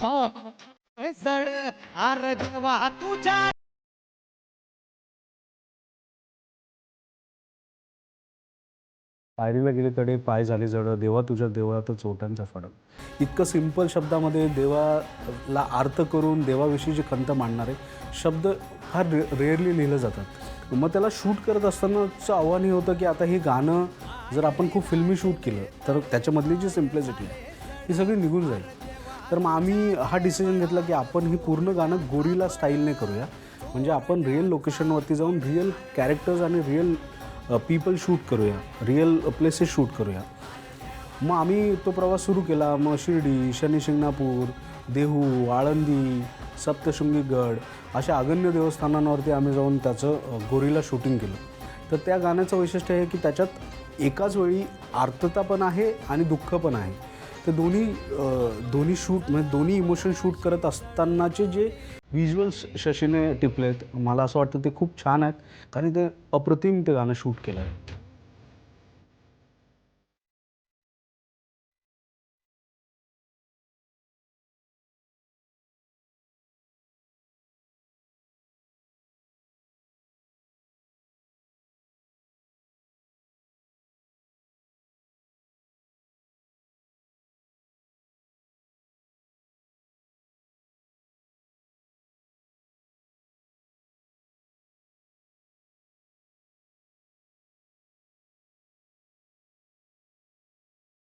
सळ अर देवा तुझ्या पायरीला गेले तडे पाय झाले जड देवा तुझ्या देवळात चोटांचा फडक. इतकं सिंपल शब्दामध्ये देवाला अर्थ करून देवाविषयीची खंत मांडणारे शब्द फार रेअरली लिहिलं जातात. मग त्याला शूट करत असतानाचं आव्हान हे होतं की आता हे गाणं जर आपण खूप फिल्मी शूट केलं तर त्याच्यामधली जी सिम्प्लिसिटी आहे ही सगळी निघून जाईल. तर मग आम्ही हा डिसिजन घेतला की आपण हे पूर्ण गाणं गोरिला स्टाईलने करूया. म्हणजे आपण रिअल लोकेशनवरती जाऊन रिअल कॅरेक्टर्स आणि रिअल पीपल शूट करूया, रिअल प्लेसेस शूट करूया. मग आम्ही तो प्रवास सुरू केला. मग शिर्डी, शनी शिंगणापूर, देहू, आळंदी, सप्तशृंगी गड अशा अगण्य देवस्थानांवरती आम्ही जाऊन त्याचं गोरिला शूटिंग केलं. तर त्या गाण्याचं वैशिष्ट्य हे की त्याच्यात एकाच वेळी आर्तता पण आहे आणि दुःख पण आहे. ते दोन्ही शूट म्हणजे दोन्ही इमोशन शूट करत असतानाचे जे व्हिज्युअल्स शशीने टिपलेत मला असं वाटतं ते खूप छान आहेत. कारण ते अप्रतिम ते गाणं शूट केलं आहे.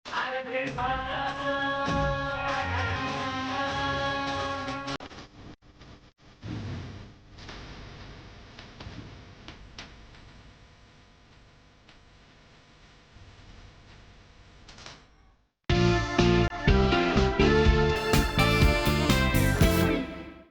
अरे देवा